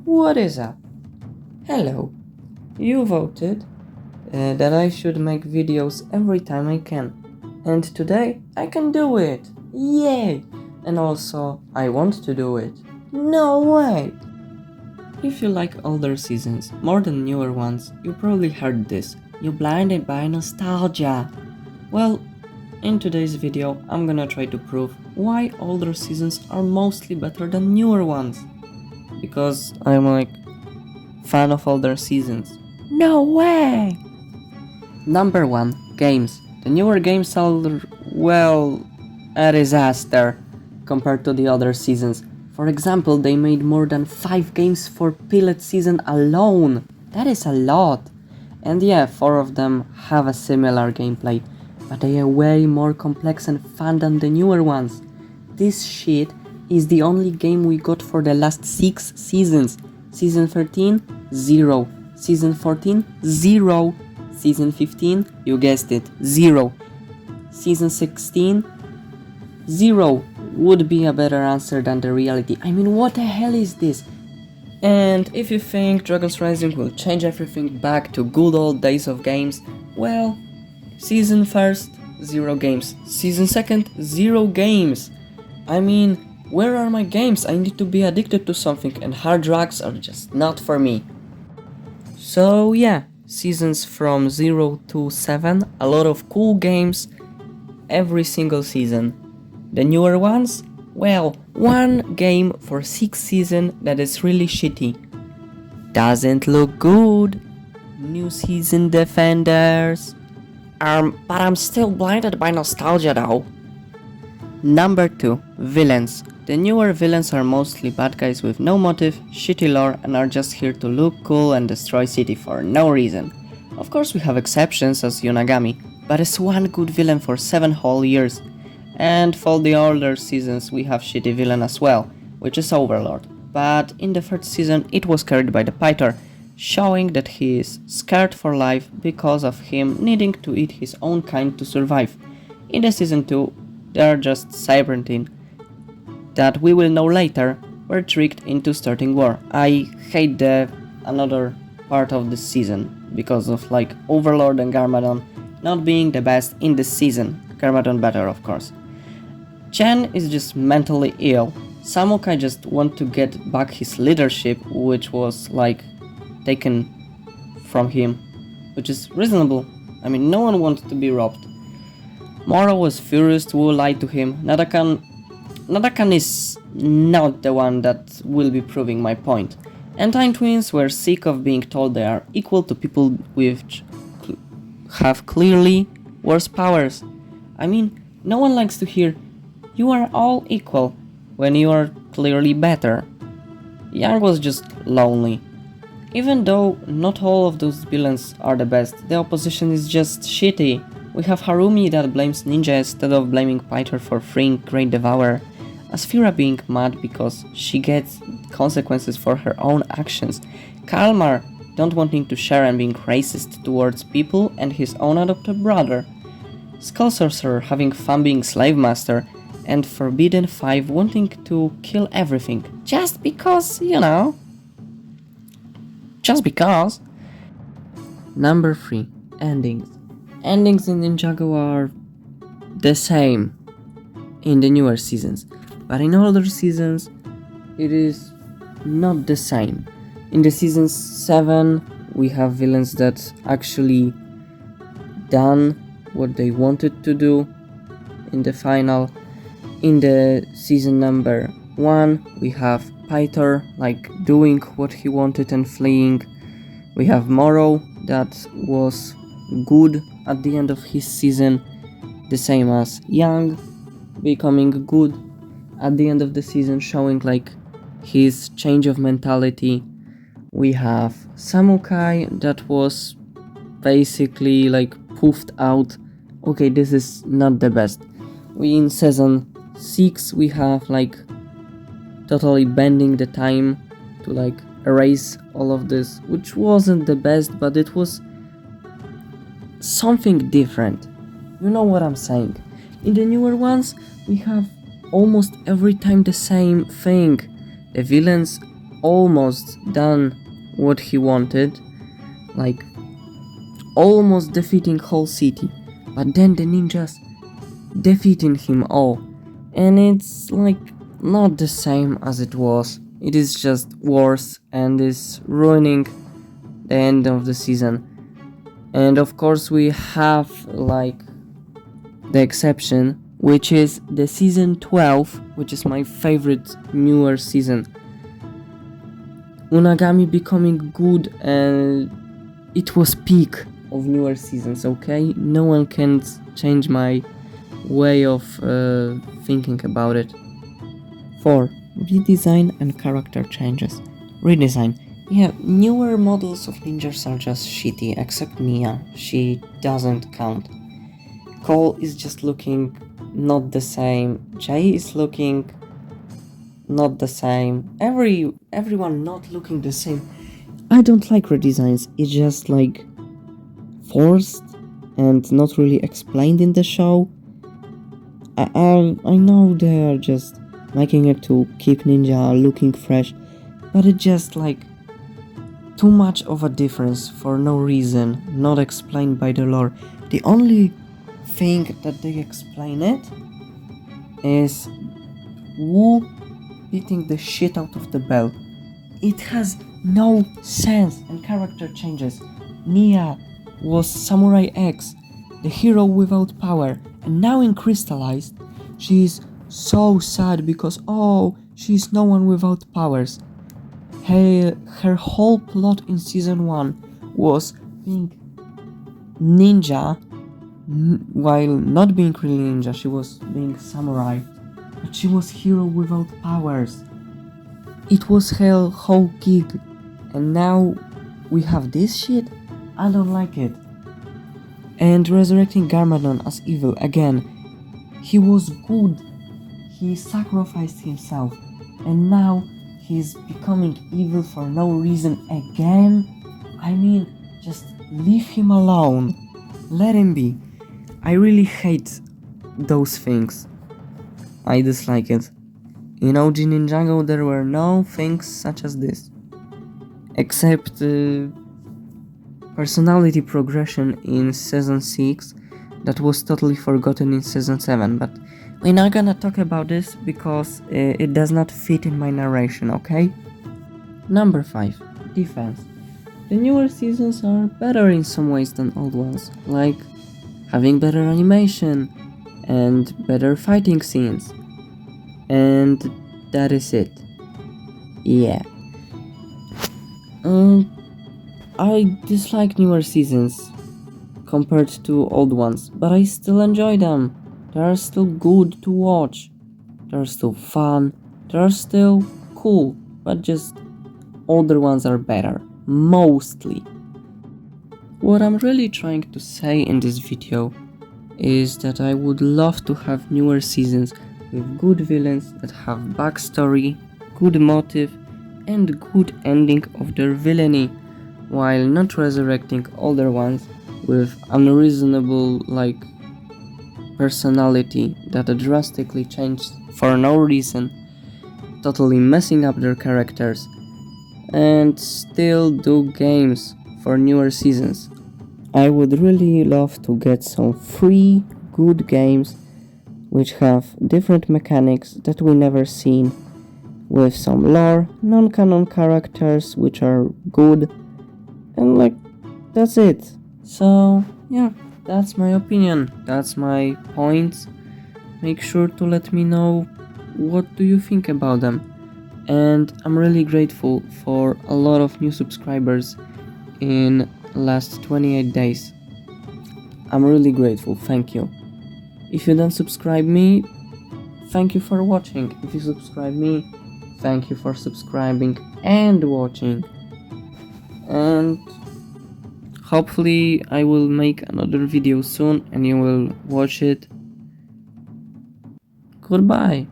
What is up? Hello. You voted that I should make videos every time I can. And today I can do it. Yay! And also I want to do it. No way! If you like older seasons more than newer ones, you probably heard this. You're blinded by nostalgia. Well, in today's video I'm gonna try to prove why older seasons are mostly better than newer ones. Because I'm like fan of older seasons. No way! Number 1. Games. The newer games are, well, a disaster compared to the other seasons. For example, they made more than 5 games for Pilot season alone. That is a lot. And yeah, 4 of them have a similar gameplay, but they are way more complex and fun than the newer ones. This shit is the only game we got for the last 6 seasons. Season 13, 0. Season 14, 0. Season 15, you guessed it, 0. Season 16, 0 would be a better answer than the reality. I mean, what the hell is this? And if you think Dragon's Rising will change everything back to good old days of games, well, Season 1st, 0 games. Season 2nd, 0 games. I mean, where are my games? I need to be addicted to something, and hard drugs are just not for me. So yeah, seasons from 0 to 7, a lot of cool games every single season. The newer ones? Well, one game for 6 seasons that is really shitty. Doesn't look good. New season defenders. But I'm still blinded by nostalgia though. Number 2. Villains. The newer villains are mostly bad guys with no motive, shitty lore, and are just here to look cool and destroy city for no reason. Of course we have exceptions as Yonagami, but it's one good villain for 7 whole years. And for the older seasons we have shitty villain as well, which is Overlord. But in the 3rd season it was carried by the Pythor, showing that he is scared for life because of him needing to eat his own kind to survive. In the season 2 they are just Cybertine, that we will know later were tricked into starting war. I hate the another part of this season because of like Overlord and Garmadon not being the best in this season. Garmadon better, of course. Chen is just mentally ill. Samukai just want to get back his leadership, which was like taken from him, which is reasonable. I mean, no one wants to be robbed. Moro was furious to lie to him. Nadakan is not the one that will be proving my point. And Time Twins were sick of being told they are equal to people which have clearly worse powers. I mean, no one likes to hear, you are all equal, when you are clearly better. Yang was just lonely. Even though not all of those villains are the best, the opposition is just shitty. We have Harumi that blames Ninja instead of blaming Pythor for freeing Great Devourer. Asphira being mad because she gets consequences for her own actions. Kalmar don't wanting to share and being racist towards people and his own adopted brother. Skull Sorcerer having fun being slave master, and Forbidden 5 wanting to kill everything. Just because, you know. Just because. Number 3. Endings. Endings in Ninjago are the same in the newer seasons, but in older seasons it is not the same. In the season 7 we have villains that actually done what they wanted to do in the final. In the season number 1 we have Pythor like doing what he wanted and fleeing. We have Moro that was good at the end of his season, the same as Yang becoming good at the end of the season, showing like his change of mentality. We have Samukai that was basically like poofed out. Okay, this is not the best. We in season 6 we have like totally bending the time to like erase all of this, which wasn't the best, but it was something different. You know what I'm saying. In the newer ones we have almost every time the same thing. The villains almost done what he wanted, like almost defeating whole city, but then the ninjas defeating him all, and it's like not the same as it was. It is just worse and is ruining the end of the season. And of course we have like the exception, which is the season 12, which is my favorite newer season. Unagami becoming good, and it was peak of newer seasons, okay? No one can change my way of thinking about it. 4. Redesign and character changes. Redesign. Yeah, newer models of ninjas are just shitty, except Nia. She doesn't count. Cole is just looking not the same. Jay is looking not the same. Everyone not looking the same. I don't like redesigns. It's just like forced and not really explained in the show. I know they're just making it to keep Ninja looking fresh, but it's just like too much of a difference for no reason, not explained by the lore. The only thing that they explain it is Wu beating the shit out of the bell. It has no sense, and character changes. Nia was Samurai X, the hero without power, and now in Crystallized, she's so sad because she's no one without powers. Her whole plot in season 1 was being ninja, while not being really ninja, she was being samurai, but she was hero without powers. It was her whole gig, and now we have this shit? I don't like it. And resurrecting Garmadon as evil again. He was good, he sacrificed himself, and now he's becoming evil for no reason again? I mean, just leave him alone. Let him be. I really hate those things. I dislike it. In OG NINJAGO there were no things such as this. Except personality progression in season 6 that was totally forgotten in season 7, but we're not gonna talk about this because it does not fit in my narration, okay? Number 5. Defense. The newer seasons are better in some ways than old ones, like having better animation and better fighting scenes. And that is it. Yeah. I dislike newer seasons compared to old ones, but I still enjoy them. They are still good to watch. They are still fun. They are still cool, but just older ones are better, mostly. What I'm really trying to say in this video is that I would love to have newer seasons with good villains that have backstory, good motive, and good ending of their villainy, while not resurrecting older ones with unreasonable personality that drastically changed for no reason, totally messing up their characters, and still do games for newer seasons. I would really love to get some free, good games which have different mechanics that we never seen, with some lore, non-canon characters which are good, and that's it. So yeah, that's my opinion, that's my points. Make sure to let me know what do you think about them. And I'm really grateful for a lot of new subscribers in last 28 days. I'm really grateful, thank you. If you don't subscribe me, thank you for watching. If you subscribe me, thank you for subscribing and watching. And hopefully I will make another video soon and you will watch it. Goodbye.